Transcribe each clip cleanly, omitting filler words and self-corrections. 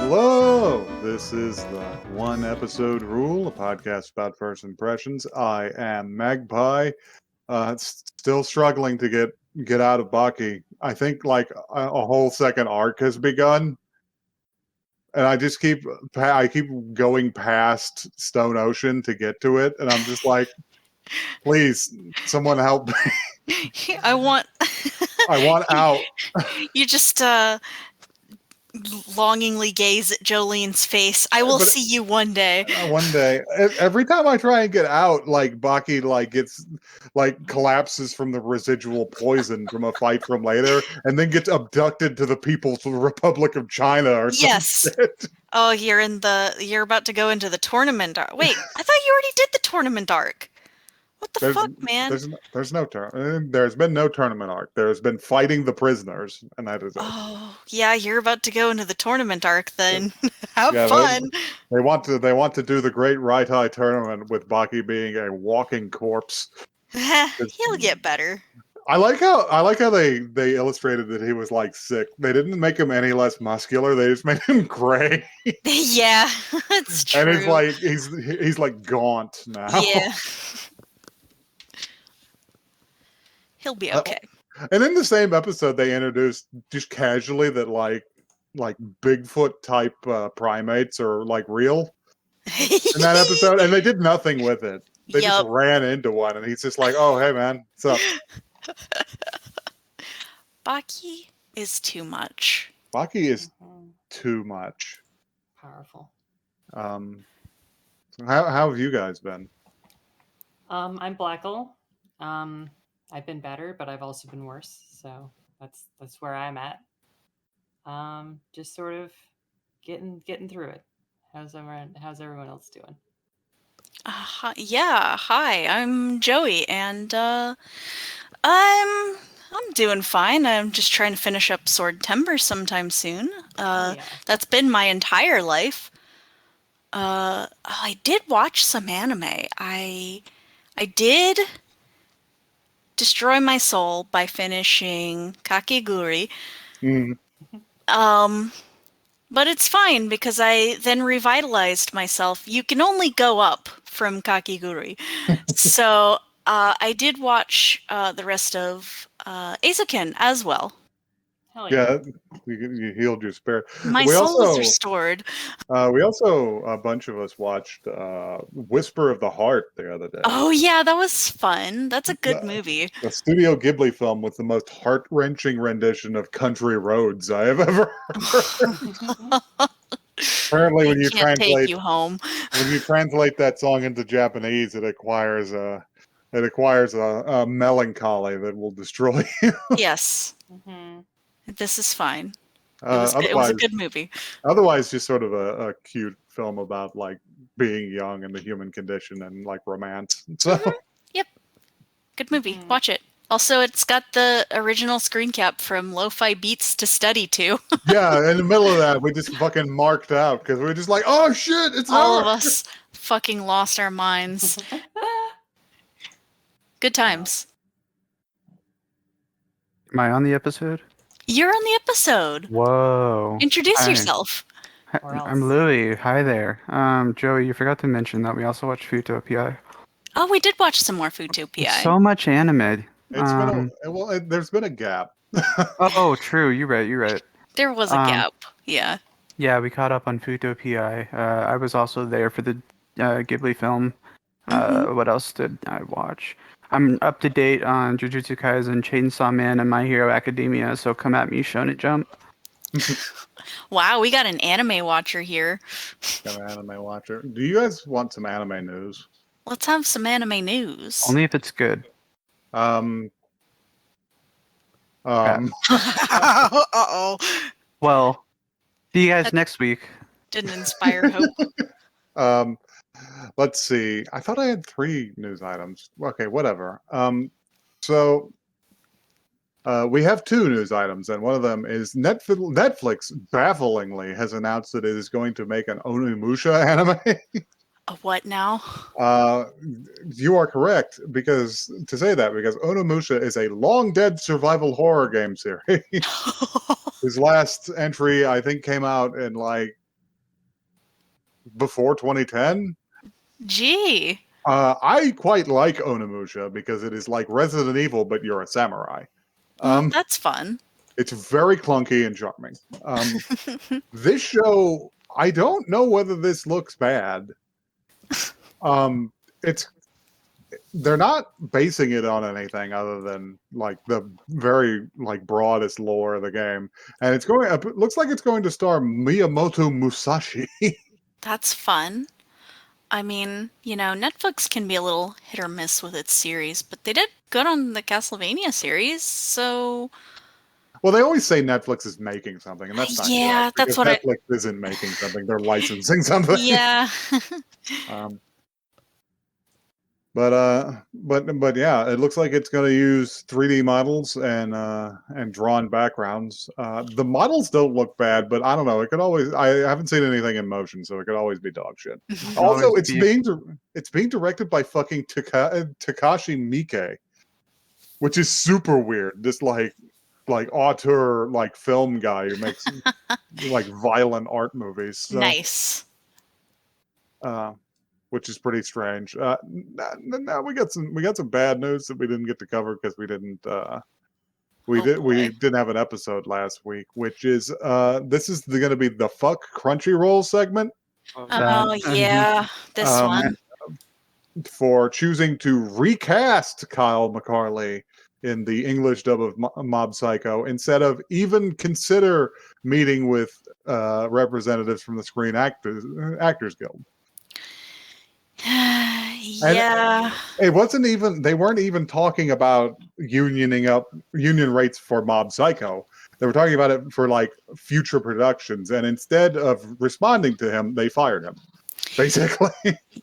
Hello, this is the One Episode Rule, a podcast about first impressions. I am Magpie, still struggling to get out of Baki. I think like a whole second arc has begun, and I just keep going past Stone Ocean to get to it, and I'm just like, please, someone help me. I want I want out. you just longingly gaze at Jolene's face. I will see you one day. One day. Every time I try and get out, like Baki gets collapses from the residual poison from a fight from later, and then gets abducted to the People's Republic of China or something. Yes. Oh, you're about to go into the tournament arc. Wait, I thought you already did the tournament arc. What the fuck, man? There's been no tournament arc. There's been fighting the prisoners, and that is it. Oh, yeah, you're about to go into the tournament arc then. Have fun. They want to do the Great Raitai tournament with Baki being a walking corpse. He'll get better. I like how they illustrated that he was like sick. They didn't make him any less muscular. They just made him gray. Yeah, it's true. And he's like gaunt now. Yeah. He'll be okay. And in the same episode, they introduced just casually that like Bigfoot type primates are like real in that episode, and they did nothing with it. They just ran into one, and he's just like, "Oh, hey, man, what's up?" Baki is too much. Baki is too much. Powerful. How have you guys been? I'm Blackle. I've been better, but I've also been worse. So that's where I'm at. Just sort of getting through it. How's everyone else doing? Yeah, hi. I'm Joey, and I'm doing fine. I'm just trying to finish up Sword Timber sometime soon. That's been my entire life. I did watch some anime. I did destroy my soul by finishing Kakegurui. But it's fine because I then revitalized myself. You can only go up from Kakegurui. So I did watch the rest of Eizouken as well. Hell yeah, you healed your spirit. My soul was restored. We also, a bunch of us watched Whisper of the Heart the other day. Oh yeah, that was fun. That's a good movie. A Studio Ghibli film with the most heart-wrenching rendition of Country Roads I have ever heard. Apparently, when you translate that song into Japanese, it acquires a melancholy that will destroy you. Yes. This is fine. It was a good movie. Otherwise, just sort of a cute film about like being young and the human condition and like romance. So, yep, good movie. Watch it. Also, it's got the original screen cap from Lo-Fi Beats to Study to. Yeah, in the middle of that, we just fucking marked out because we were just like, "Oh shit, it's all of us fucking lost our minds." Good times. Am I on the episode? You're on the episode. Whoa. Introduce yourself. I'm Louie. Hi there. Joey, you forgot to mention that we also watched Futopia. Oh, we did watch some more Futopia. So much anime. There's been a gap. Oh, true. You're right. There was a gap. Yeah. Yeah, we caught up on Futopia. I was also there for the Ghibli film. What else did I watch? I'm up to date on Jujutsu Kaisen, Chainsaw Man, and My Hero Academia, so come at me, Shonen Jump. Wow, we got an anime watcher here. Got an anime watcher. Do you guys want some anime news? Let's have some anime news. Only if it's good. Uh-oh. Well, see you guys next week. Didn't inspire hope. Let's see. I thought I had 3 news items. Okay, whatever. So we have 2 news items, and one of them is Netflix bafflingly has announced that it is going to make an Onimusha anime. A what now? You are correct because Onimusha is a long dead survival horror game series. His last entry, I think, came out in like before 2010. Gee. I quite like Onimusha because it is like Resident Evil, but you're a samurai. That's fun. It's very clunky and charming. This show, I don't know whether this looks bad. They're not basing it on anything other than like the very like broadest lore of the game, and it looks like it's going to star Miyamoto Musashi. That's fun. I mean, Netflix can be a little hit or miss with its series, but they did good on the Castlevania series, so... Well, they always say Netflix is making something, and that's not Yeah, correct, that's because what Netflix isn't making something; they're licensing something. Yeah. But yeah, it looks like it's going to use 3D models and drawn backgrounds. The models don't look bad, but I don't know. It could always. I haven't seen anything in motion, so it could always be dog shit. Also, always it's being directed by fucking Takashi Miike, which is super weird. This like auteur like film guy who makes like violent art movies. So, Nice. which is pretty strange. Now we got some bad news that we didn't get to cover because we didn't we didn't have an episode last week, which is this is going to be the Fuck Crunchyroll segment. Oh, yeah. This one. For choosing to recast Kyle McCarley in the English dub of Mob Psycho instead of even consider meeting with representatives from the Screen Actors Guild. Yeah. It wasn't even, they weren't even talking about union rates for Mob Psycho. They were talking about it for like future productions, and instead of responding to him, they fired him. Basically.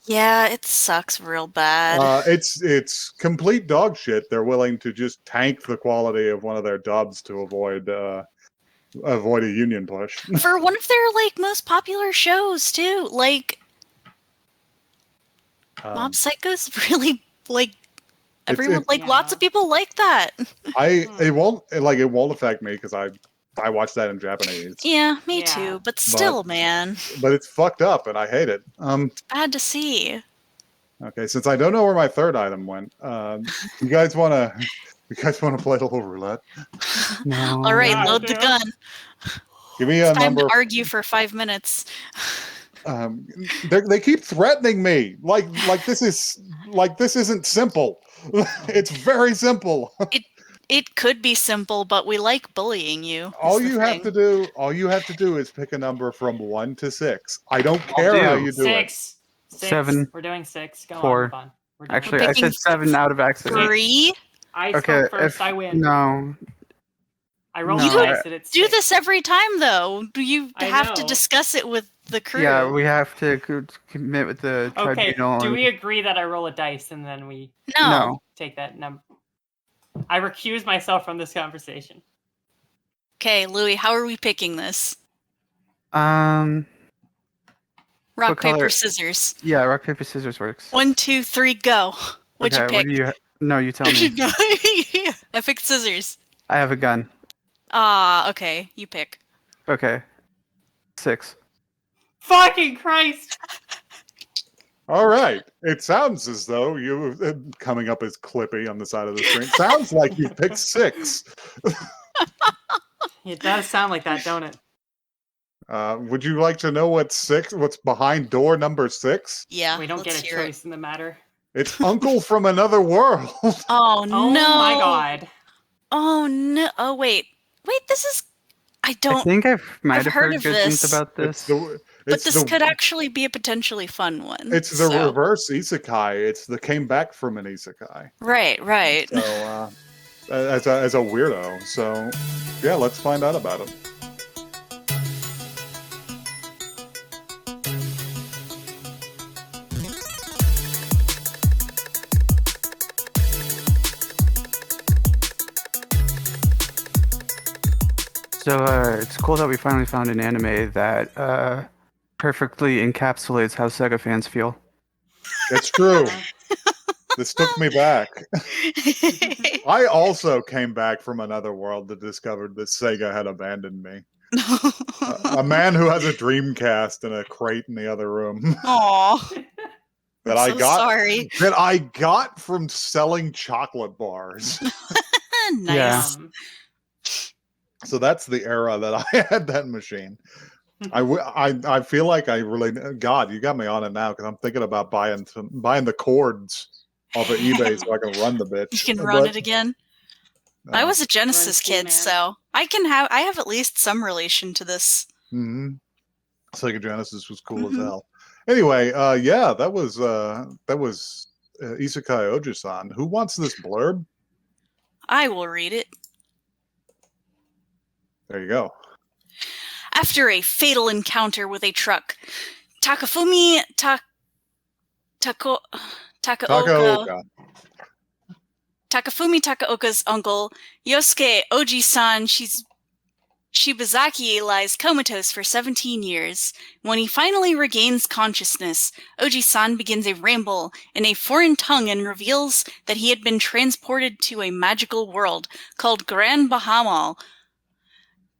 Yeah, it sucks real bad. It's complete dog shit. They're willing to just tank the quality of one of their dubs to avoid a union push. For one of their like most popular shows too. Like Mob Psycho's really like everyone lots of people like that. It won't affect me because I watch that in Japanese. Yeah, me too. But still, man. But it's fucked up and I hate it. It's bad to see. Okay, since I don't know where my third item went, you guys wanna play a little roulette? No. All right, load the gun. Give me a time number. to argue for 5 minutes. They keep threatening me like this isn't simple. It's very simple. It could be simple, but we like bullying you. All you have to do is pick a number from 1 to 6. I don't care how you do it. 6. 7. We're doing 6. Go 4. on. Actually, I said 7 out of accident. 3. I spoke first. I win. No. I roll dice and it's do 6. this every time, though. Do you have to discuss it with the crew? Yeah, we have to commit with the tribunal. Do we agree that I roll a dice and then we take that number? I recuse myself from this conversation. Okay, Louis, how are we picking this? Rock, paper, scissors. Yeah, rock, paper, scissors works. 1, 2, 3, go. What'd you pick? You tell me. I picked scissors. I have a gun. Okay, you pick. Okay. 6. Fucking Christ! All right. It sounds as though you coming up as Clippy on the side of the screen. Sounds like you picked 6. It does sound like that, don't it? Would you like to know what's behind door number 6? Yeah. We don't get a choice in the matter. It's Uncle from Another World. Oh no! Oh my god! Oh no! Oh wait, this is. I think I might have heard of good this. things about this. But this could actually be a potentially fun one. It's the reverse isekai. It's the came back from an isekai. Right. So, as a weirdo. So, yeah, let's find out about it. So it's cool that we finally found an anime that perfectly encapsulates how Sega fans feel. It's true. This took me back. I also came back from another world that discovered that Sega had abandoned me. A man who has a Dreamcast in a crate in the other room Aw, that I'm so sorry. that I got from selling chocolate bars. Nice. So that's the era that I had that machine. I feel like I really, God, you got me on it now because I'm thinking about buying the cords off of eBay so I can run the bitch. You can run it again. I was a Genesis Run kid, man. so I have at least some relation to this. Mm-hmm. Sega Genesis was cool as hell. Anyway, yeah, that was Isekai Oji-san. Who wants this blurb? I will read it. There you go. After a fatal encounter with a truck, Takafumi Takaoka. Takafumi Takaoka's uncle, Yosuke Oji-san Shibazaki, lies comatose for 17 years. When he finally regains consciousness, Oji-san begins a ramble in a foreign tongue and reveals that he had been transported to a magical world called Grand Bahamol.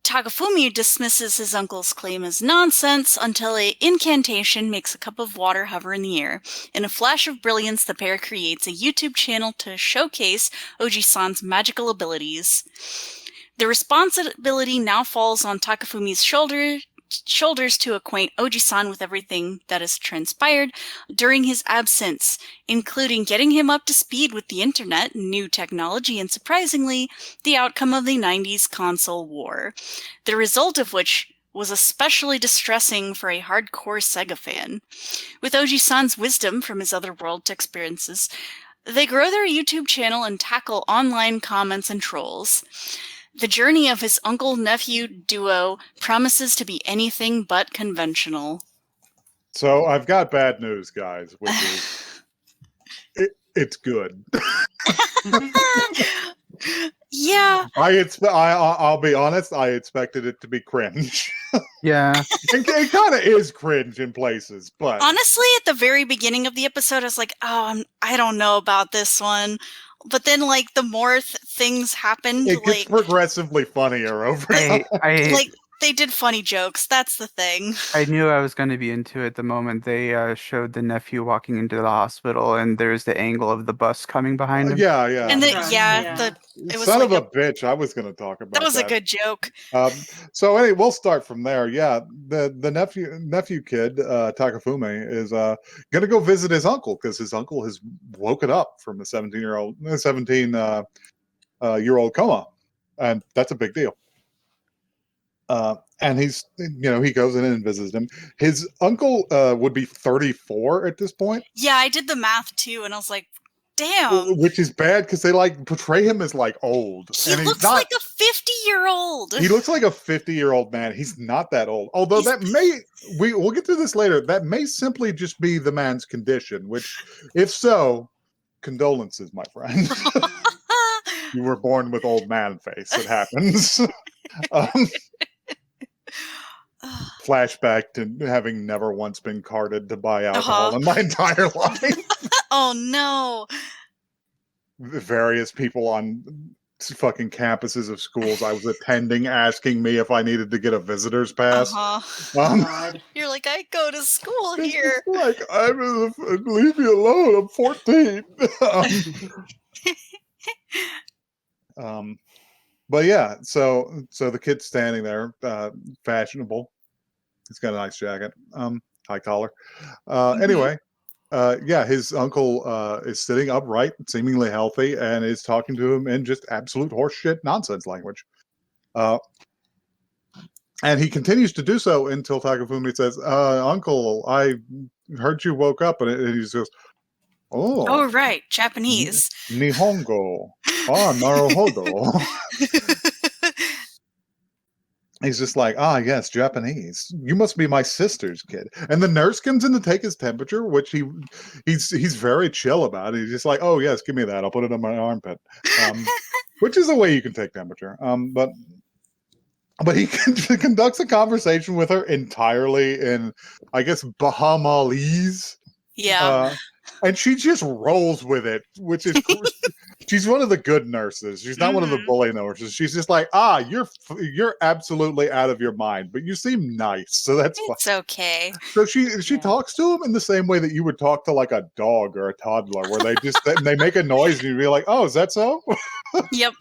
Takafumi dismisses his uncle's claim as nonsense until an incantation makes a cup of water hover in the air. In a flash of brilliance, the pair creates a YouTube channel to showcase Oji-san's magical abilities. The responsibility now falls on Takafumi's shoulders to acquaint Oji-san with everything that has transpired during his absence, including getting him up to speed with the internet, new technology, and surprisingly, the outcome of the 90s console war. The result of which was especially distressing for a hardcore Sega fan. With Oji-san's wisdom from his otherworld experiences, they grow their YouTube channel and tackle online comments and trolls. The journey of his uncle-nephew duo promises to be anything but conventional. So I've got bad news, guys, which is it's good. Yeah. I'll be honest, I expected it to be cringe. Yeah. It kind of is cringe in places, but honestly, at the very beginning of the episode, I was like, oh, I don't know about this one. But then, like, the more things happened, it gets progressively funnier over time. Like, they did funny jokes. That's the thing. I knew I was going to be into it the moment they showed the nephew walking into the hospital, and there's the angle of the bus coming behind him. Yeah, yeah. And it was son like of a bitch. I was going to talk about that. That was a good joke. So anyway, we'll start from there. Yeah, the nephew kid Takafumi is going to go visit his uncle because his uncle has woken up from a 17-year-old coma, and that's a big deal. And he's, he goes in and visits him. His uncle would be 34 at this point. Yeah, I did the math too, and I was like, damn. Which is bad because they portray him as old. He looks like a 50-year-old. He looks like a 50-year-old man. He's not that old. Although we'll get to this later. That may simply just be the man's condition, which, if so, condolences, my friend. You were born with old man face. It happens. Flashback to having never once been carded to buy alcohol in my entire life. Oh no. Various people on fucking campuses of schools I was attending asking me if I needed to get a visitor's pass. You're like, I go to school here. Leave me alone. I'm 14. But yeah, so the kid's standing there, fashionable. He's got a nice jacket, high collar. Anyway, his uncle is sitting upright, seemingly healthy, and is talking to him in just absolute horseshit nonsense language. And he continues to do so until Takafumi says, "Uncle, I heard you woke up," and he just goes, "Oh, right, Japanese. Nihongo. Naruhodo." He's just like, yes, Japanese. You must be my sister's kid. And the nurse comes in to take his temperature, which he's very chill about it. He's just like, oh, yes, give me that. I'll put it on my armpit. Which is a way you can take temperature. But he conducts a conversation with her entirely in, I guess, Bahamalese. Yeah. And she just rolls with it, which is she's one of the good nurses. She's not one of the bully nurses. She's just like, you're absolutely out of your mind, but you seem nice, so that's fine. It's okay. So she talks to him in the same way that you would talk to like a dog or a toddler, where they just they make a noise and you'd be like, oh, is that so? Yep.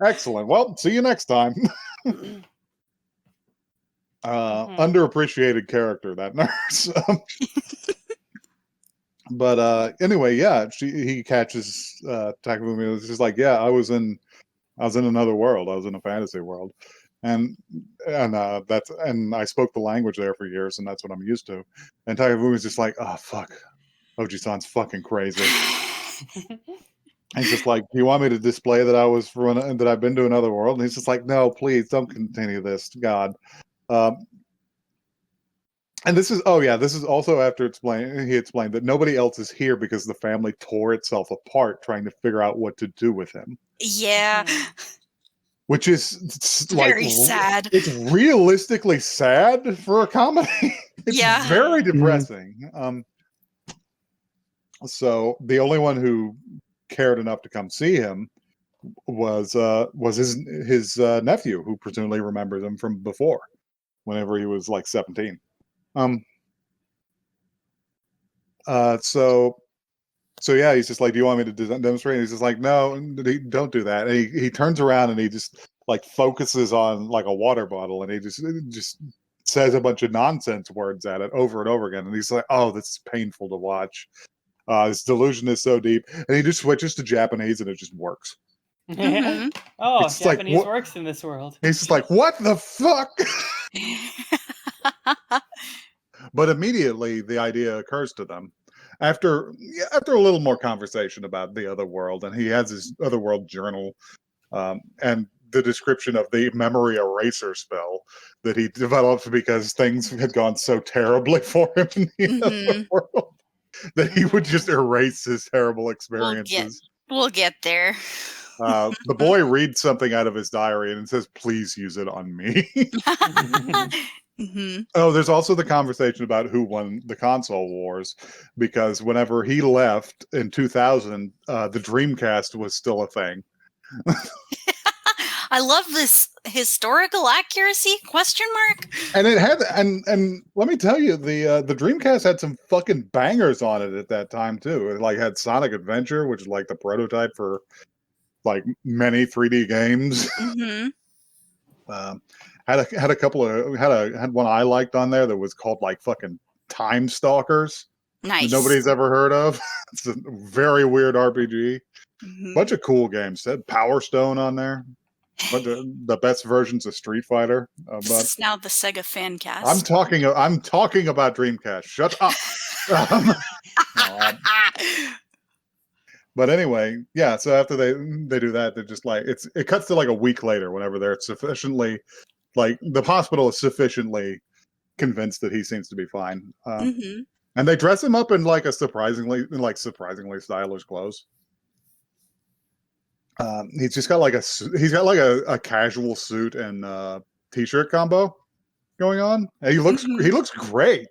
Excellent. Well, see you next time. Underappreciated character, that nurse. But anyway, yeah, he catches Takafumi. It's just like, yeah, I was in another world. I was in a fantasy world, and I spoke the language there for years, and that's what I'm used to. And Takafumi's just like, oh fuck, Oji-san's fucking crazy. He's just like, do you want me to display that that I've been to another world? And he's just like, no, please don't continue this, God. And this is also after he explained that nobody else is here because the family tore itself apart trying to figure out what to do with him. Yeah. Which is like, very sad. It's realistically sad for a comedy. It's very depressing. So the only one who cared enough to come see him was his nephew, who presumably remembers him from before, whenever he was like 17. So yeah, he's just like, do you want me to demonstrate? And he's just like, no, don't do that. And he turns around and he just like focuses on like a water bottle, and he just says a bunch of nonsense words at it over and over again. And he's like, oh, this is painful to watch. This delusion is so deep. And he just switches to Japanese and it just works. Mm-hmm. Oh, it's Japanese like, works in this world. He's just like, what the fuck? But immediately the idea occurs to them after a little more conversation about the other world, and he has his other world journal and the description of the memory eraser spell that he developed because things had gone so terribly for him in the other world that he would just erase his terrible experiences. We'll get there. The boy reads something out of his diary and it says, please use it on me. Mm-hmm. Oh, there's also the conversation about who won the console wars, because whenever he left in 2000, the Dreamcast was still a thing. I love this historical accuracy ? And it had, and let me tell you, the Dreamcast had some fucking bangers on it at that time too. It like had Sonic Adventure, which is like the prototype for like many 3D games. Mm-hmm. Had a couple of had one I liked on there that was called like fucking Time Stalkers. Nice. That nobody's ever heard of. It's a very weird RPG. Mm-hmm. Bunch of cool games. It had Power Stone on there. But the best versions of Street Fighter. This is now the Sega fan cast. I'm talking about Dreamcast. Shut up. But anyway, yeah. So after they do that, they're just like it cuts to like a week later, whenever they're sufficiently like the hospital is sufficiently convinced that he seems to be fine, and they dress him up in like surprisingly stylish clothes. He's just got like a casual suit and t-shirt combo going on. And he looks great.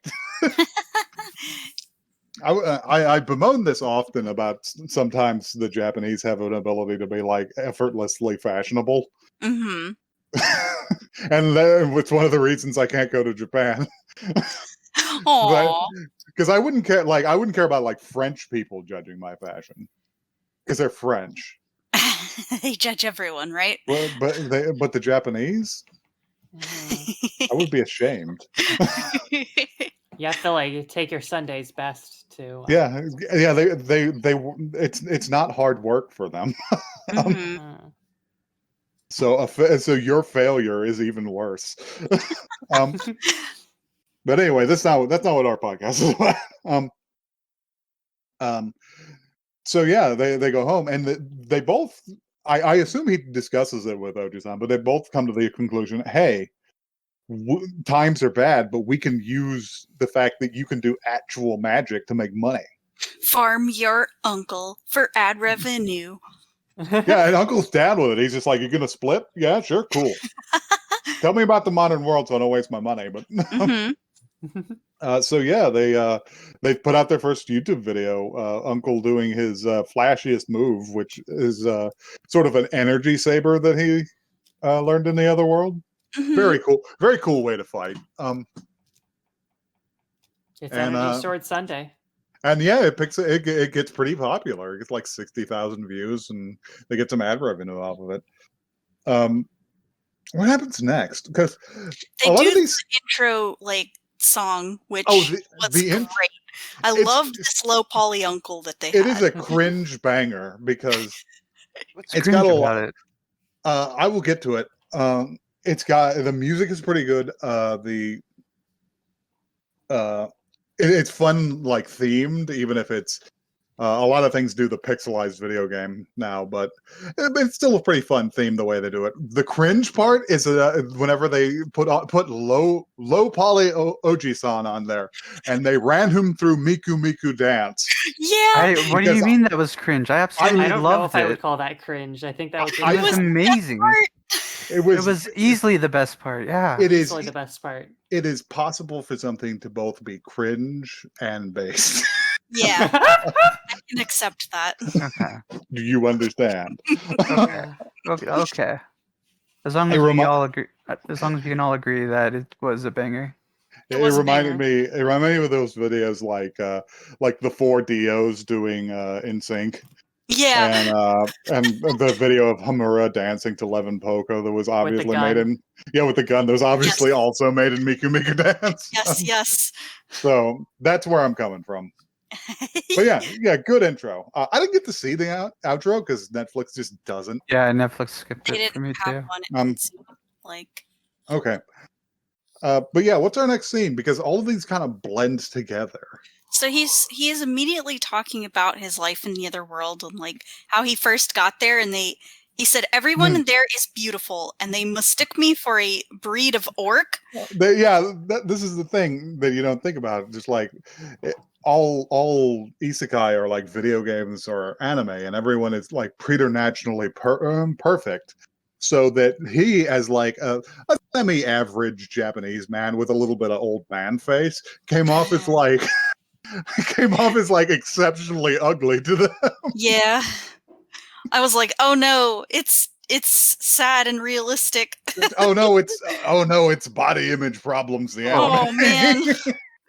I bemoan this often about sometimes the Japanese have an ability to be like effortlessly fashionable. Mm-hmm. And it's one of the reasons I can't go to Japan. Because I wouldn't care about like French people judging my fashion because they're French. They judge everyone, right? Well, but the Japanese, I would be ashamed. You have to like take your Sunday's best to. Yeah. It's not hard work for them. Mm-hmm. So your failure is even worse. But anyway, that's not what our podcast is about. So yeah, they go home, and they both. I assume he discusses it with Oji-san, but they both come to the conclusion: hey, times are bad, but we can use the fact that you can do actual magic to make money. Farm your uncle for ad revenue. Yeah, and Uncle's down with it. He's just like, "You're gonna split? Yeah, sure, cool. Tell me about the modern world, so I don't waste my money." But So yeah, they put out their first YouTube video. Uncle doing his flashiest move, which is sort of an energy saber that he learned in the other world. Mhm. Very cool way to fight. It's And Energy Sword Sunday. and yeah, it gets pretty popular. It gets like 60,000 views, and they get some ad revenue off of it. What happens next? Because They a lot do of these the intro song, which the was great. I it's loved this low poly uncle that they it had. is a cringe banger because What's it's cringe got a about lot. it? I will get to it. It's got the music is pretty good. It's fun, like themed, even if it's a lot of things do the pixelized video game now, but it's still a pretty fun theme the way they do it. The cringe part is whenever they put low poly Oji-san on there, and they ran him through Miku Miku Dance. Yeah, What do you Because mean that was cringe? I absolutely I don't know loved if I would it. call that cringe. I think that would It take was was the amazing. part. it It was easily the best part. Yeah. it is easily the best part. it is possible for something to both be cringe and based. Yeah, I can accept that. Okay. Do you understand? Okay. Okay. As long It as we remi- all agree, as long as we can all agree that it was a banger. It was a reminded banger. me. It reminded me of those videos like the four Dios doing In Sync, Yeah, and the video of Hamura dancing to Levin Poco that was obviously made gun. in with the gun. That was obviously Yes. also made in Miku Miku Dance. yes. So that's where I'm coming from. But yeah, good intro. I didn't get to see the outro because Netflix just doesn't. Yeah, Netflix skipped They it for didn't me have too. one. It didn't seem like. Okay. But yeah, what's our next scene? Because all of these kind of blend together. So he is immediately talking about his life in the other world and like how he first got there, and he said everyone in there is beautiful, and they mistook me for a breed of orc. This is the thing that you don't think about. Just like all isekai are like video games or anime, and everyone is like preternaturally perfect. So that he, as like a semi-average Japanese man with a little bit of old man face, came off as like exceptionally ugly to them. Yeah, I was like, oh no, it's sad and realistic. Oh no, it's body image problems. The anime. Oh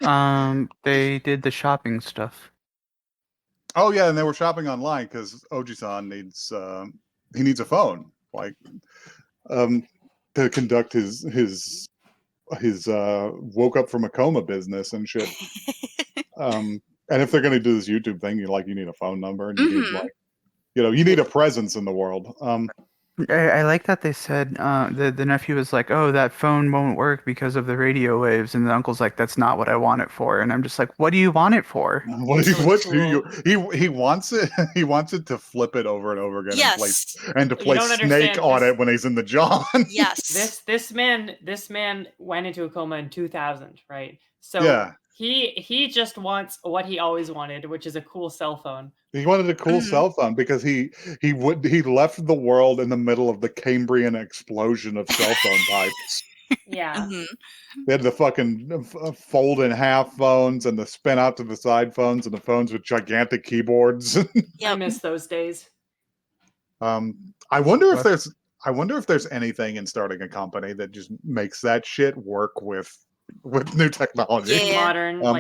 man. They did the shopping stuff. Oh yeah, and they were shopping online because Oji-san needs a phone, like to conduct his woke up from a coma business and shit. And if they're gonna do this YouTube thing, you need a phone number and you need you need a presence in the world. I like that they said the nephew was like, "Oh, that phone won't work because of the radio waves," and the uncle's like, "That's not what I want it for." And I'm just like, "What do you want it for?" What do you? He wants it. He wants it to flip it over and over again Yes. and to play don't Snake understand on this- it when he's in the John. Yes. This man went into a coma in 2000, right? So Yeah. he just wants what he always wanted, which is a cool cell phone. He wanted a cool cell phone because he left the world in the middle of the Cambrian explosion of cell phone types. Yeah. They had the fucking fold in half phones and the spin out to the side phones and the phones with gigantic keyboards. I miss those days. I wonder if there's anything in starting a company that just makes that shit work with new technology. Yeah.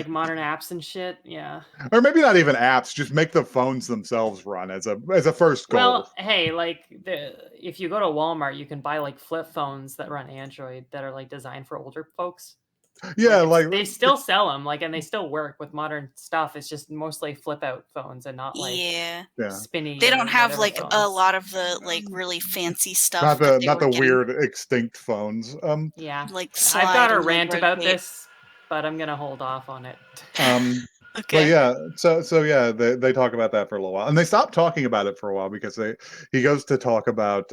Modern apps and shit. Yeah. Or maybe not even apps, just make the phones themselves run as a first goal. Well, hey, if you go to Walmart, you can buy like flip phones that run Android that are like designed for older folks. Yeah, they still sell them, and they still work with modern stuff. It's just mostly flip out phones and not like spinny. They don't have like phones. a lot of the like really fancy stuff. Not the weird extinct phones. Yeah, like I've got a and, rant like, about rotate. this, but I'm gonna hold off on it. Okay. But yeah, so yeah, they talk about that for a little while, and they stop talking about it for a while because he goes to talk about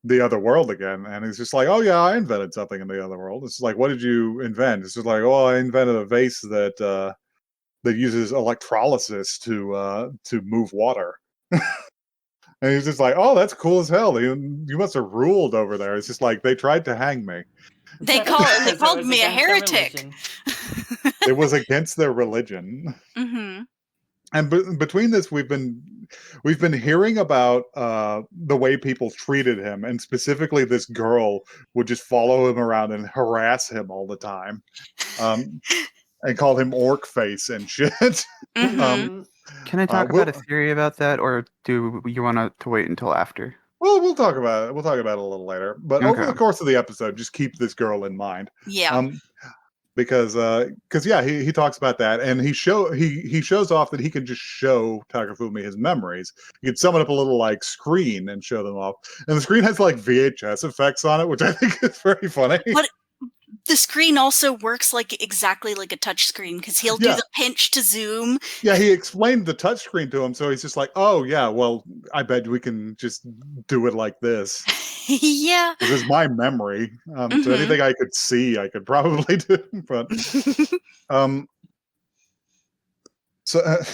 the other world again, and he's just like, oh yeah, I invented something in the other world. It's like, what did you invent? It's just like, oh, I invented a vase that uses electrolysis to move water. And he's just like, oh, that's cool as hell. You must have ruled over there. It's just like they tried to hang me. They called me a heretic. It was against their religion. Mm-hmm. And between this, we've been hearing about the way people treated him, and specifically this girl would just follow him around and harass him all the time, and call him orc face and shit. Mm-hmm. Can I talk about a theory about that, or do you want to wait until after? Well, we'll talk about it. We'll talk about it a little later. But over Okay. the course of the episode, just keep this girl in mind. Yeah. Because yeah, he talks about that, and he shows off that he can just show Takafumi his memories. He can summon up a little like screen and show them off, and the screen has like VHS effects on it, which I think is very funny. But the screen also works like exactly like a touch screen because he'll do the pinch to zoom. Yeah, he explained the touch screen to him, so he's just like, "Oh yeah, well, I bet we can just do it like this." Yeah, this is my memory. So anything I could see, I could probably do. But so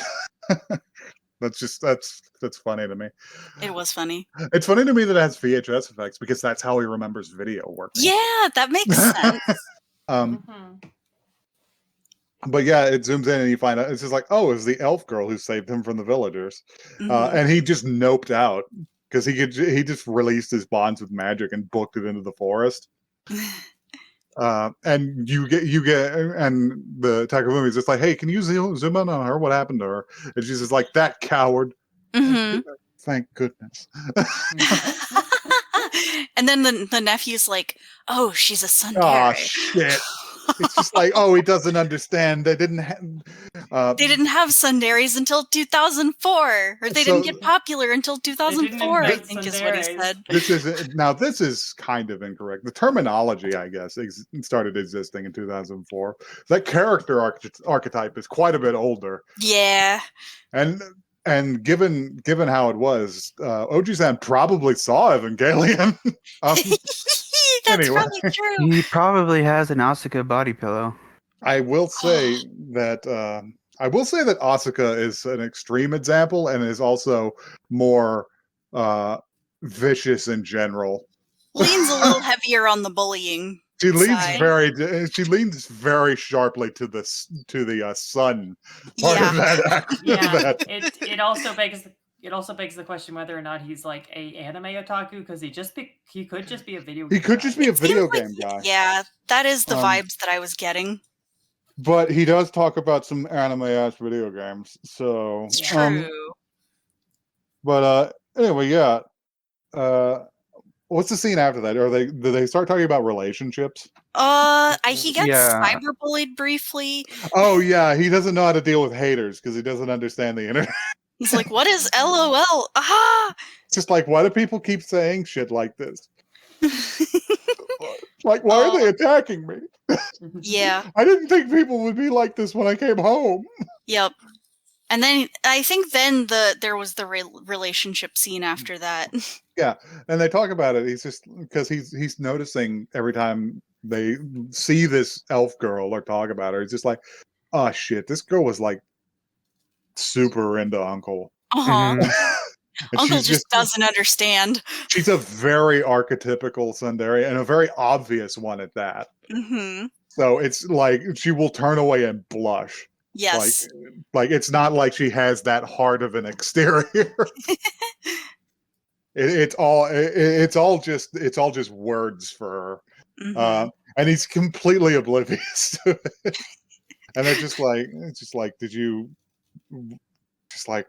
that's funny to me. It was funny. It's funny to me that it has VHS effects because that's how he remembers video working. Yeah, that makes sense. But yeah, it zooms in and you find out it's just like, oh, it was the elf girl who saved him from the villagers, and he just noped out because he just released his bonds with magic and booked it into the forest. And you get and the Takafumi is just like, hey, can you zoom in on her? What happened to her? And she's just like, that coward. Thank goodness. And then the nephew's like, oh, she's a tsundere. Oh shit. It's just like, oh, he doesn't understand. They didn't have tsunderes until 2004, or they didn't get popular until 2004. I think is what he said. This is kind of incorrect. The terminology, I guess, started existing in 2004. That character archetype is quite a bit older. Yeah, and given how it was, Oji-san probably saw Evangelion. That's probably true. He probably has an Asuka body pillow. I will say that Asuka is an extreme example and is also more vicious in general. Leans a little heavier on the bullying. She leans very sharply to the sun part of that. Yeah, it also begs the question whether or not he's like a anime otaku, because he could just be a video game. He could just be a video game guy. Yeah, that is the vibes that I was getting. But he does talk about some anime ass video games, so it's true. But anyway, yeah. What's the scene after that? Do they start talking about relationships? He gets cyberbullied briefly. Oh yeah, he doesn't know how to deal with haters because he doesn't understand the internet. He's like, what is LOL? Aha! It's just like, why do people keep saying shit like this? Like, why are they attacking me? Yeah. I didn't think people would be like this when I came home. Yep. And then I think there was the relationship scene after that. Yeah, and they talk about it. He's just because he's noticing every time they see this elf girl or talk about her, he's just like, oh shit, this girl was like super into Uncle. Uncle just doesn't understand. She's a very archetypical tsundere and a very obvious one at that. So it's like she will turn away and blush. Yes. Like it's not like she has that hard of an exterior. It's all just words for her. And he's completely oblivious to it. And they're just like,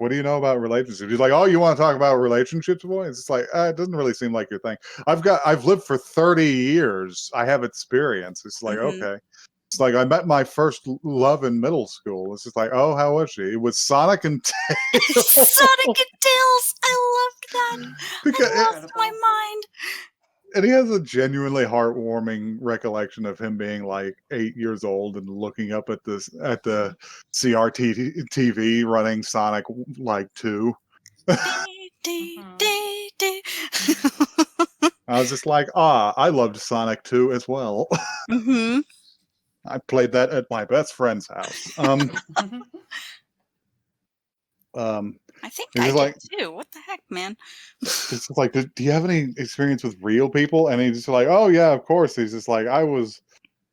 what do you know about relationships? He's like, oh, you want to talk about relationships, boy? It's just like, it doesn't really seem like your thing. I've lived for 30 years. I have experience. It's like, okay. It's like I met my first love in middle school. It's just like, oh, how was she? It was Sonic and Tails. Sonic and Tails. I loved that. I lost my mind. And he has a genuinely heartwarming recollection of him being like 8 years old and looking up at the CRT TV running Sonic like 2. I was just like, I loved Sonic 2 as well. I played that at my best friend's house. I think I did too. What the heck, man? It's like, do you have any experience with real people? And he's just like, oh yeah, of course. He's just like, I was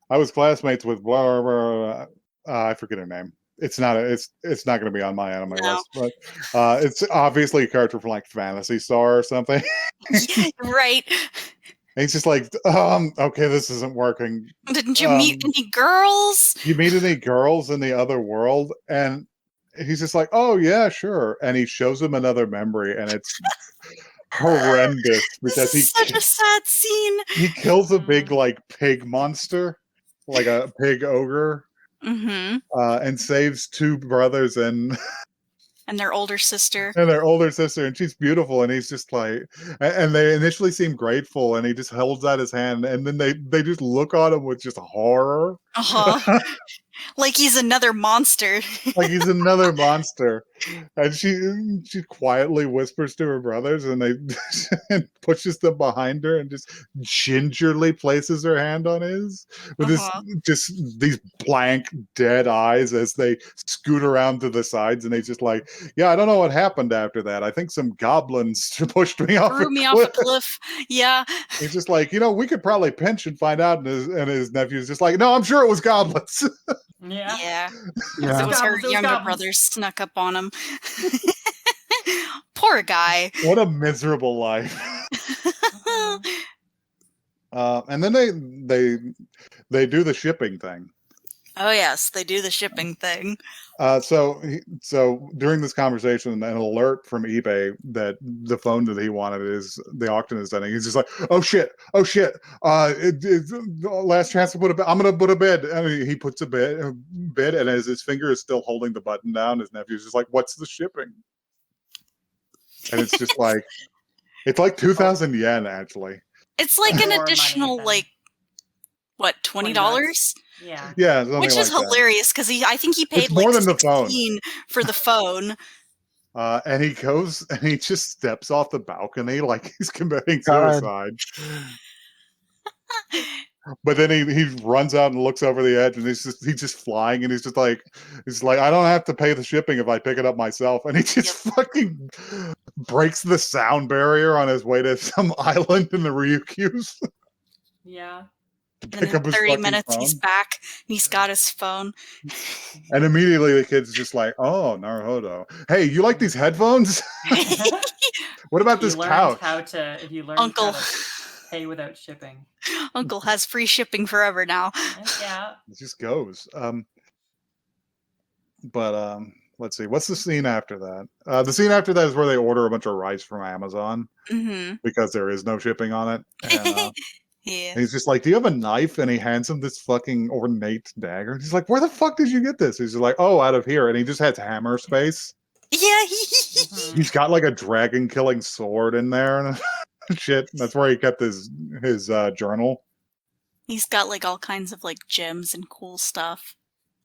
classmates with blah blah blah. I forget her name. It's not not going to be on my anime No. list, but it's obviously a character from like Fantasy Star or something. Yeah, right. And he's just like, okay, this isn't working. Didn't you meet any girls? You meet any girls in the other world? And he's just like, oh yeah, sure. And he shows him another memory, and it's horrendous because This is such a sad scene. he kills a big like pig monster, like a pig ogre, and saves two brothers and their older sister. and their older sister, and she's beautiful, and he's just like, and they initially seem grateful, and he just holds out his hand, and then they just look on him with just horror. Like he's another monster. Like he's another monster. And she quietly whispers to her brothers, and they and pushes them behind her and just gingerly places her hand on his with just these blank dead eyes as they scoot around to the sides, and he's just like, yeah, I don't know what happened after that. I think some goblins pushed me off a cliff. Yeah. He's just like, we could probably pinch and find out, and his nephew's just like, no, I'm sure it was goblins. Yeah. It was her younger brother snuck up on him. Poor guy. What a miserable life. And then they do the shipping thing. Oh yes, they do the shipping thing. So during this conversation, an alert from eBay that the phone that he wanted the auction is ending. He's just like, oh shit, it's last chance to put a bid. I'm gonna put a bid, and he puts a bid, and as his finger is still holding the button down, his nephew's just like, what's the shipping? And it's just like, it's like 2,000 yen actually. It's like an additional like what, $20? Yeah, which is hilarious because I think he paid like $16 for the phone. And he goes and he just steps off the balcony like he's committing suicide. But then he runs out and looks over the edge, and he's just flying, and he's like, I don't have to pay the shipping if I pick it up myself. And he just fucking breaks the sound barrier on his way to some island in the Ryukyus. Yeah. And in 30 minutes, he's back, and he's got his phone. And immediately the kid's just like, oh, Naruhodo. Hey, you like these headphones? What about this couch? You learned how to pay without shipping. Uncle has free shipping forever now. Yeah. It just goes. But let's see. What's the scene after that? The scene after that is where they order a bunch of rice from Amazon because there is no shipping on it. And, yeah. And he's just like, do you have a knife? And he hands him this fucking ornate dagger. He's like, where the fuck did you get this? He's like, oh, out of here. And he just has hammer space. Yeah. He's got like a dragon killing sword in there and shit. That's where he kept his journal. He's got like all kinds of like gems and cool stuff.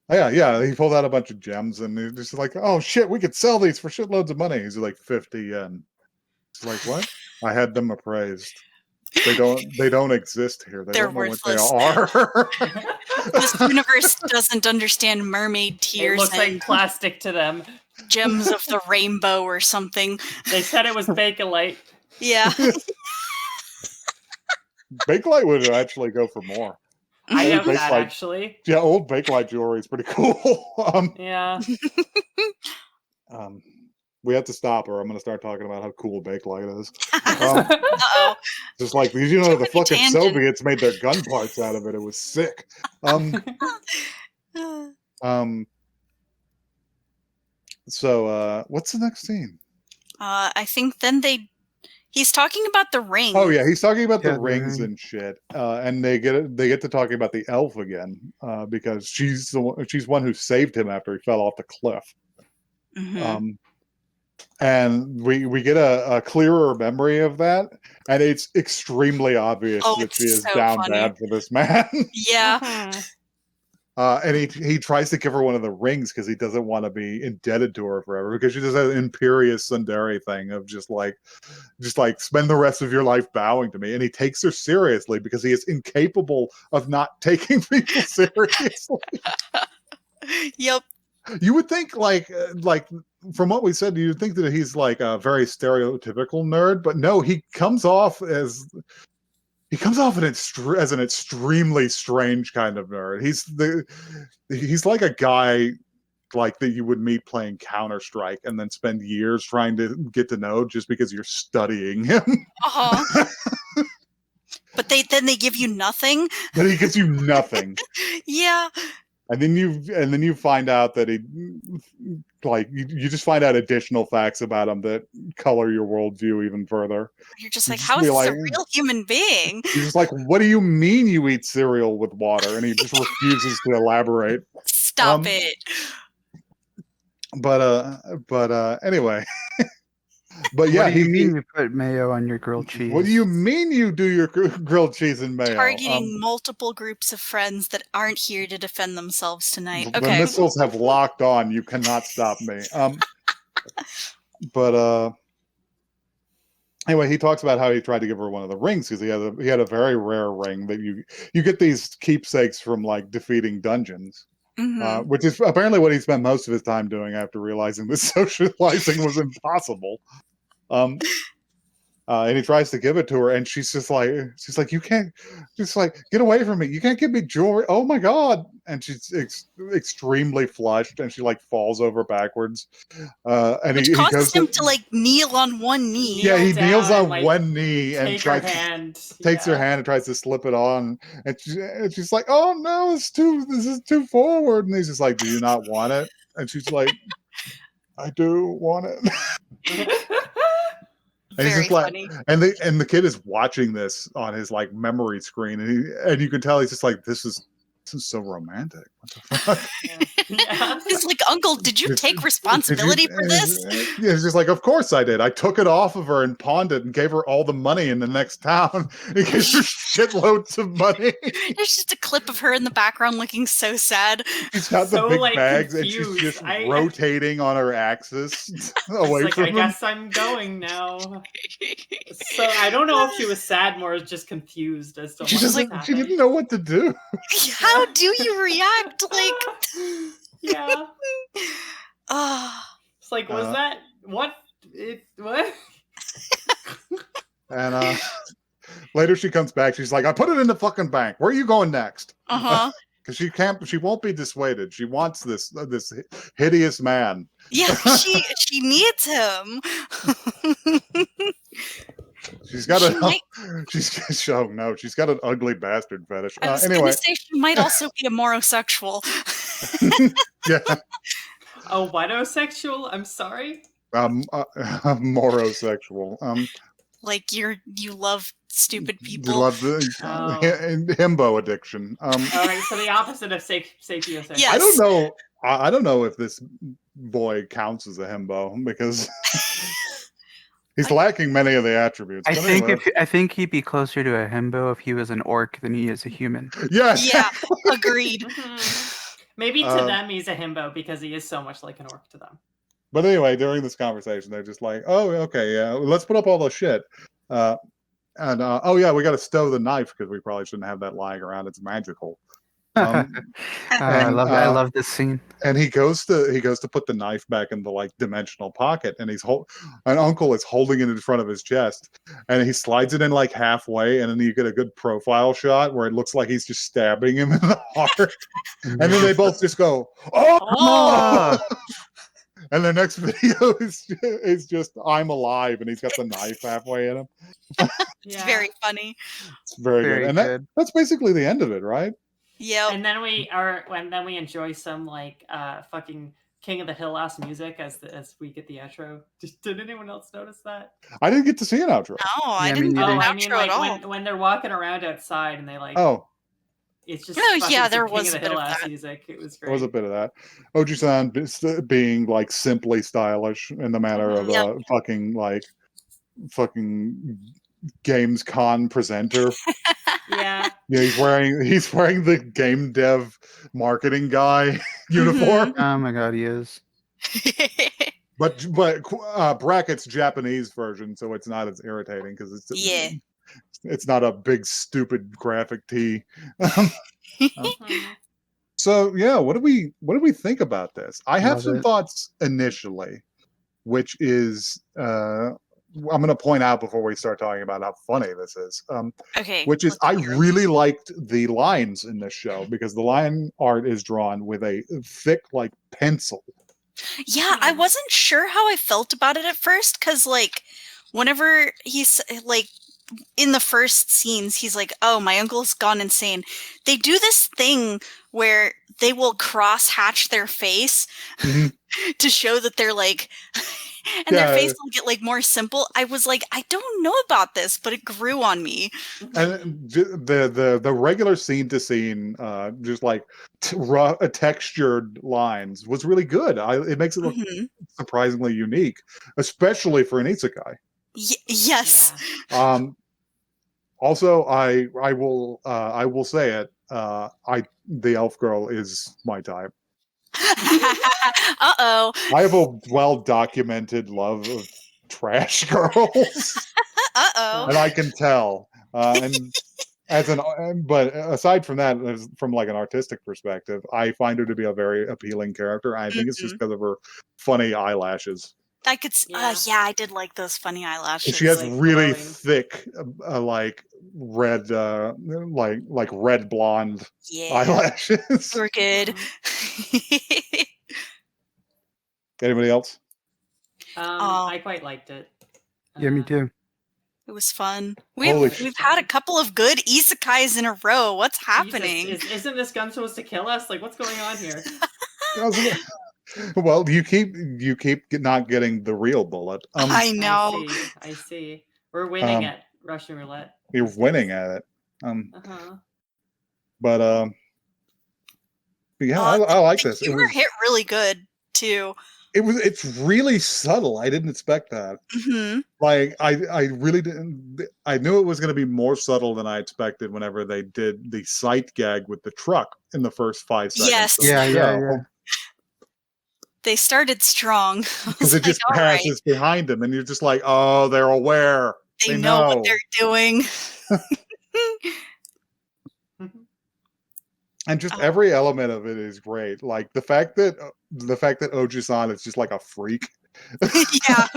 Yeah. He pulled out a bunch of gems, and he's just like, oh shit, we could sell these for shitloads of money. He's like 50 yen. It's like, what? I had them appraised. They don't exist here. They're worthless. What they are. This universe doesn't understand mermaid tears. It looks like plastic to them. Gems of the rainbow or something. They said it was Bakelite. Yeah. Bakelite would actually go for more. I have that actually. Yeah, old Bakelite jewelry is pretty cool. Yeah. We have to stop, or I'm going to start talking about how cool Bakelite is. Uh-oh. Just like, did you know the fucking Soviets made their gun parts out of it? It was sick. So, what's the next scene? I think then he's talking about the ring. Oh yeah, he's talking about the rings and shit. And they get to talking about the elf again, because she's one who saved him after he fell off the cliff. And we get a clearer memory of that, and it's extremely obvious that she is down bad for this man. Yeah. And he tries to give her one of the rings because he doesn't want to be indebted to her forever, because she does that imperious tsundere thing of just like spend the rest of your life bowing to me. And he takes her seriously because he is incapable of not taking people seriously. Yep. You would think like from what we said, you'd think that he's like a very stereotypical nerd, but no, he comes off as he comes off as an extremely strange kind of nerd. He's like a guy like that you would meet playing Counter-Strike and then spend years trying to get to know just because you're studying him. Uh-huh. But they give you nothing. But he gives you nothing. Yeah. And then you find out that you just find out additional facts about him that color your worldview even further. You're just like, how is this a real human being? He's just like, what do you mean you eat cereal with water? And he just refuses to elaborate. Stop it. But anyway. But yeah, what do you mean you put mayo on your grilled cheese? What do you mean you do your grilled cheese and mayo? Targeting multiple groups of friends that aren't here to defend themselves tonight. The Okay. missiles have locked on. You cannot stop me. But anyway, he talks about how he tried to give her one of the rings because he had a very rare ring that you get these keepsakes from like defeating dungeons. Mm-hmm. Which is apparently what he spent most of his time doing after realizing that socializing was impossible. And he tries to give it to her, and she's like, you can't, just like, get away from me. You can't give me jewelry. Oh my God. And she's extremely flushed, and she like falls over backwards. Which causes him to like kneel on one knee. Yeah, he kneels on one knee and takes her hand and tries to slip it on. And she's like, oh no, this is too forward. And he's just like, do you not want it? And she's like, I do want it. And he's just like, funny. And the kid is watching this on his like memory screen, and you can tell he's just like, this is so romantic. What the fuck? Yeah. He's like, Uncle, did you take responsibility for this? Yeah, he's just like, of course I did. I took it off of her and pawned it and gave her all the money in the next town. He gives her shitloads of money. There's just a clip of her in the background looking so sad. She's got the big bags confused. And she's just rotating on her axis away from him. I guess I'm going now. So I don't know if she was sad more, just confused as to what was happening. She didn't know what to do. How do you react? Like, yeah. It's like, was that what? What? And later she comes back. She's like, I put it in the fucking bank. Where are you going next? Because she won't be dissuaded. She wants this hideous man. Yeah, she needs him. She's got she's got an ugly bastard fetish. I was anyway, gonna say she might also be a morosexual. Yeah. A whatosexual? I'm sorry. Morosexual. Like you love stupid people. You love the himbo addiction. All right, so the opposite of sapiosexual. Yes. I don't know if this boy counts as a himbo because he's lacking many of the attributes. I think he'd be closer to a himbo if he was an orc than he is a human. Yes. Yeah. Agreed. Maybe to them he's a himbo because he is so much like an orc to them. But anyway, during this conversation, they're just like, "Oh, okay, yeah, let's put up all the shit." Oh yeah, we got to stow the knife because we probably shouldn't have that lying around. It's magical. I love this scene. And he goes to put the knife back in the like dimensional pocket, and an uncle is holding it in front of his chest, and he slides it in like halfway, and then you get a good profile shot where it looks like he's just stabbing him in the heart, and then they both just go, "Oh!" And the next video is just I'm alive, and he's got the knife halfway in him. It's very funny. It's very good, and that's basically the end of it, right? Yeah. And then we enjoy some like fucking King of the Hill ass music as we get the outro. Did anyone else notice that? I didn't get to see an outro. No, I didn't get an outro at all. When they're walking around outside and they like it's just there was a bit of that music. It was great. There was a bit of that. Oji-san being like simply stylish in the manner of a fucking Games Con presenter. Yeah. Yeah, he's wearing the game dev marketing guy uniform. Oh my god, he is. But brackets Japanese version, so it's not as irritating because it's not a big stupid graphic tee. So yeah, what do we think about this? I have some thoughts initially, which is I'm going to point out before we start talking about how funny this is. Okay. Which is, let's I hear. really liked the lines in this show because the line art is drawn with a thick, like, pencil. Yeah, I wasn't sure how I felt about it at first because, like, whenever he's like in the first scenes, he's like, "Oh, my uncle's gone insane." They do this thing where they will cross hatch their face to show that they're like, and their face will get like more simple. I was like, I don't know about this, but it grew on me. And the regular scene to scene, just like textured lines was really good. It makes it look surprisingly unique, especially for an isekai. Yes. Yeah. Also, I will say it. The elf girl is my type. Uh-oh. I have a well-documented love of trash girls. Uh-oh. And I can tell. And but aside from that, from like an artistic perspective, I find her to be a very appealing character. I think it's just because of her funny eyelashes. I could, I did like those funny eyelashes. She has like really glowing. thick, like red, like red blonde eyelashes. We're good. Anybody else? I quite liked it. Yeah, me too. It was fun. Holy We've had a couple of good isekais in a row. What's happening? Jesus, isn't this gun supposed to kill us? Like, what's going on here? Well, you keep not getting the real bullet. I know. I see. We're winning at Russian roulette. You're winning at it. But yeah, I like this. You were hit really good too. It's really subtle. I didn't expect that. Like I really didn't. I knew it was going to be more subtle than I expected whenever they did the sight gag with the truck in the first 5 seconds. Yes. Yeah. They started strong. Because it just passes behind them, and you're just like, oh, they're aware. They know what they're doing. And just every element of it is great. Like the fact that Oji-san is just like a freak. Yeah.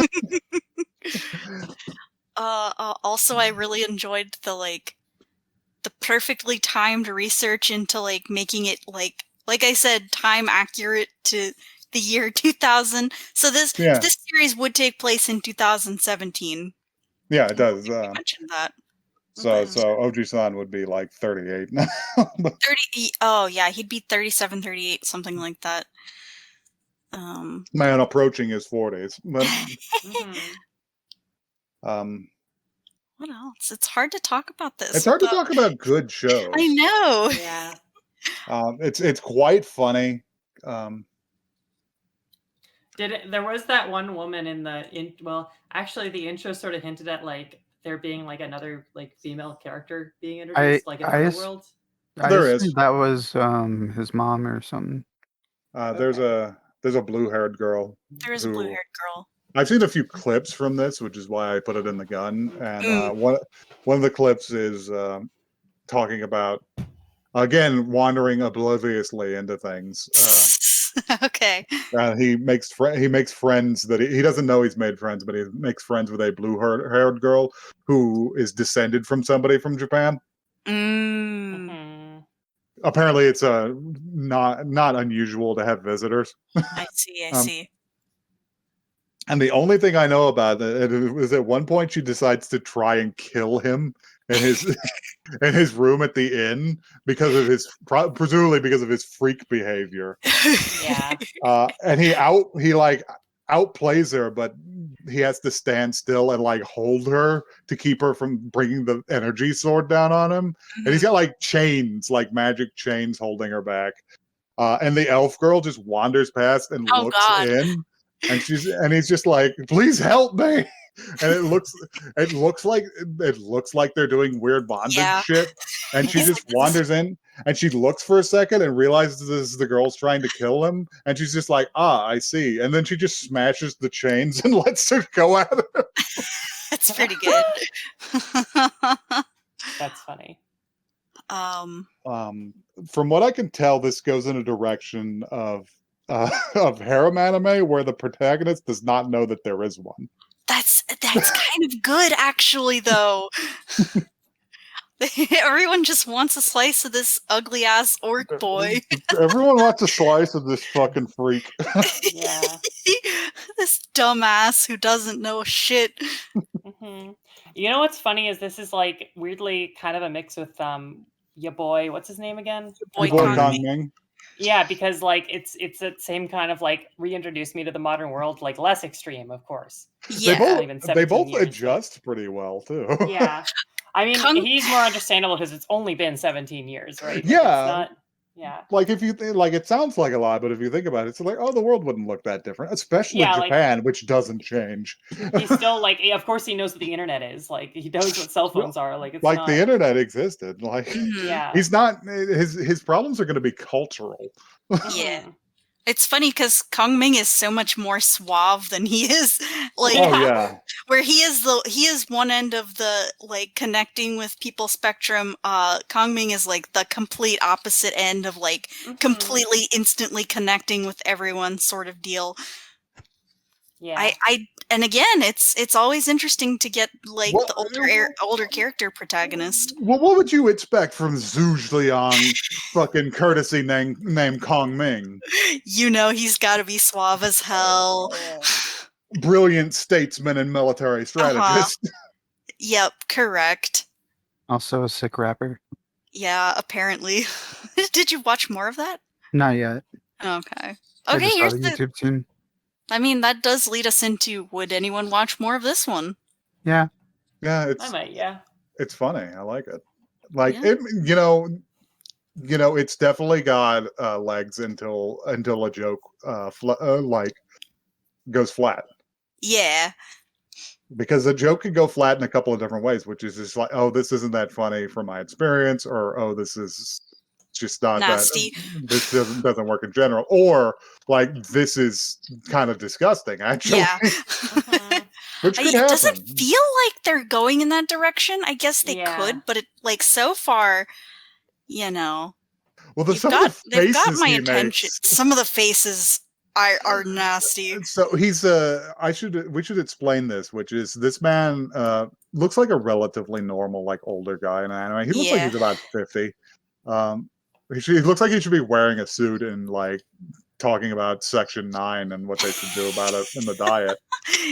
Also, I really enjoyed the perfectly timed research into like making it like I said, time accurate to the year 2000. So this series would take place in 2017. Yeah, it does. You mentioned that. So Oji-san would be like 38 now. 30. Oh yeah, he'd be 37, 38, something like that. Man, approaching his 40s. But, what else? It's hard to talk about this. It's hard to talk about good shows. I know. Yeah. It's quite funny. There was that one woman actually the intro sort of hinted at like there being like another like female character being introduced like in the world. There is. That was his mom or something. There's a blue-haired girl. There is a blue-haired girl. I've seen a few clips from this, which is why I put it in the gun. And one of the clips is talking about, again, wandering obliviously into things. Okay. He makes friends that he doesn't know he's made friends, but he makes friends with a blue-haired girl who is descended from somebody from Japan. Apparently, it's not unusual to have visitors. I see. And the only thing I know about it is at one point she decides to try and kill him in his in his room at the inn because of presumably because of his freak behavior. Yeah. And he outplays her, but he has to stand still and like hold her to keep her from bringing the energy sword down on him. And he's got like chains, like magic chains holding her back. And the elf girl just wanders past and looks in. And he's just like, please help me. And it looks like they're doing weird bondage shit. And she just wanders in and she looks for a second and realizes this is the girl's trying to kill him. And she's just like, I see. And then she just smashes the chains and lets her go at her. That's pretty good. That's funny. From what I can tell, this goes in a direction of harem anime where the protagonist does not know that there is one. That's kind of good, actually, though. Everyone just wants a slice of this ugly ass orc boy. Everyone wants a slice of this fucking freak. Yeah. This dumbass who doesn't know shit. Hmm. You know what's funny is this is like weirdly kind of a mix with your boy. What's his name again? Boy Your boy Kong Kong Ming. Ming. Yeah, because like it's the same kind of like reintroduce me to the modern world, like less extreme, of course. Yeah. Not even They 17 both years, but- adjust pretty well too. Yeah. I mean, Kung- he's more understandable because it's only been 17 years, right? Like, Yeah. It's not, yeah. Like if you think, like it sounds like a lot, but if you think about it, it's like, oh, the world wouldn't look that different, especially Yeah, like- Japan, which doesn't change. He's still like, of course, he knows what the internet is. Like, he knows what cell phones are. Like, it's Like not, the internet existed. Like Mhm. yeah. he's not his problems are going to be cultural. Yeah. Mhm. It's funny because Kong Ming is so much more suave than he is like Oh yeah. where he is one end of the like connecting with people spectrum. Kong Ming is like the complete opposite end of like Mhm. completely instantly connecting with everyone sort of deal. Yeah. And again, it's always interesting to get like Well, the older character protagonist. Well, what would you expect from Zhuge Liang, fucking courtesy named Kong Ming? You know he's got to be suave as hell. Brilliant statesman and military strategist. Yep, correct. Also a sick rapper. Yeah, apparently. Did you watch more of that? Not yet. Okay. I Okay, just saw here's the the. YouTube team. I mean, that does lead us into would anyone watch more of this one? Yeah. Yeah, I might, yeah. it's funny. I like it. Like Yeah. it, it's definitely got legs until a joke like goes flat. Yeah. Because a joke could go flat in a couple of different ways, which is just like, oh, this isn't that funny from my experience, or oh, this is just not Nasty. that. This doesn't work in general, or like this is kind of disgusting, actually. Yeah. Mhm. Which could It happen. doesn't feel like they're going in that direction. I guess they Yeah. could, but it like so far, you know, Well, they've some got of the faces my he attention. makes. Some of the faces are nasty. So he's we should explain this, which is this man looks like a relatively normal, like older guy in anime. He looks like Yeah. he's about 50. He looks like he should be wearing a suit and like talking about Section 9 and what they should do about it in the diet.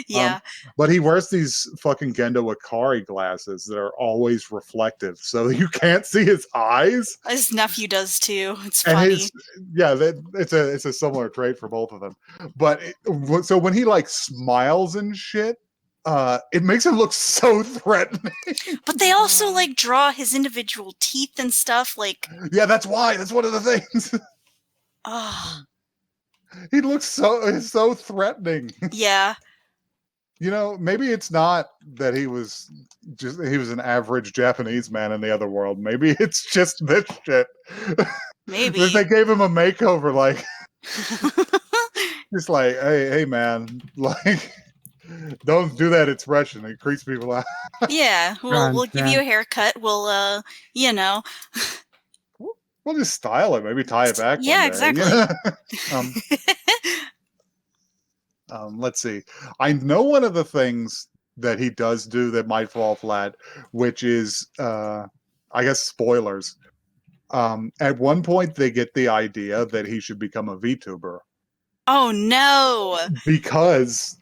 Yeah. But he wears these fucking Gendo Ikari glasses that are always reflective, so you can't see his eyes. His nephew does too. It's And funny. it's a similar trait for both of them. But so when he like smiles and shit, it makes him look so threatening. But they also like draw his individual teeth and stuff. Like, Yeah, that's why. That's one of the things. oh He looks so threatening. yeah. You know, maybe it's not that he was an average Japanese man in the other world. Maybe it's just this shit. Maybe. If they gave him a makeover, like just like, hey man, like don't do that expression. It creeps people out. Yeah, we'll give you a haircut. We'll you know. We'll just style it, maybe tie it back. Yeah, one day, exactly. Let's see. I know one of the things that he does do that might fall flat, which is, I guess, spoilers. At one point, they get the idea that he should become a VTuber Oh no. because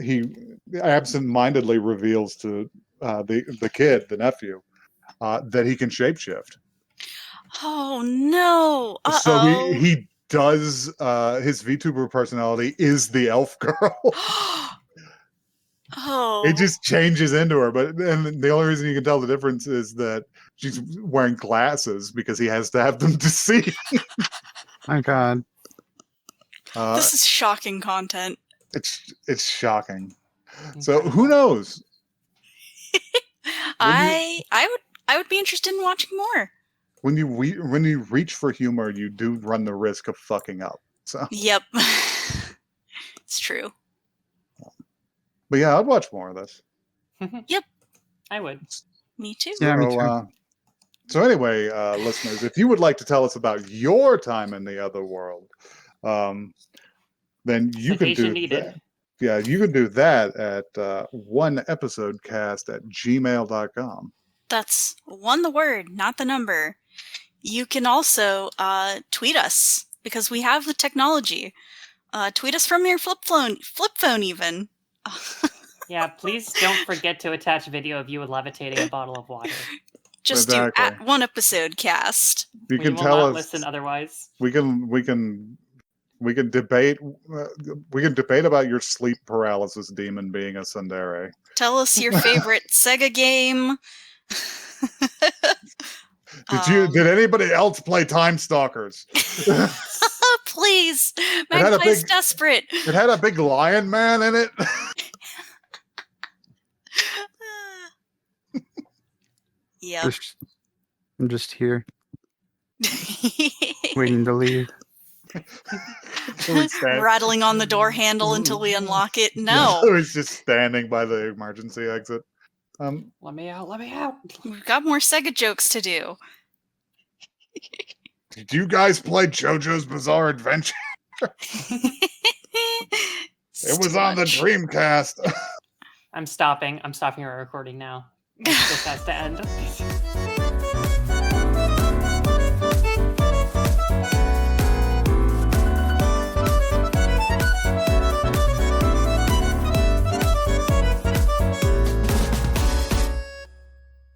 he absent-mindedly reveals to the kid, the nephew, that he can shapeshift. Oh no. So Uh-oh. he does his VTuber personality is the elf girl. Oh. It just changes into her, but and the only reason you can tell the difference is that she's wearing glasses because he has to have them to see. My God. This is shocking content. It's shocking. So who knows? I would be interested in watching more. When you reach for humor, you do run the risk of fucking up. So, Yep. It's true. but yeah, I'd watch more of this. I would. Me too. Yeah, me So, too. so anyway, listeners, if you would like to tell us about your time in the other world, then you can Citation do needed. that. Yeah, you can do that at oneepisodecast@gmail.com. That's one the word, not the number. You can also tweet us because we have the technology. Tweet us from your flip phone even. Yeah, please don't forget to attach a video of you levitating a bottle of water. Just Exactly. do @OneEpisodeCast. You We can will tell not us. listen otherwise. We can debate. We can debate about your sleep paralysis demon being a tsundere. Tell us your favorite Sega game. Did anybody else play Time Stalkers? Please, had a Magpie's big- desperate. It had a big lion man in it. Yep. I'm just here, waiting to leave. Rattling on the door handle until we unlock it. No, He's just standing by the emergency exit. Let me out, let me out. we've got more Sega jokes to do. Did you guys play JoJo's Bizarre Adventure? It was on the Dreamcast. I'm stopping our recording now. This has to end.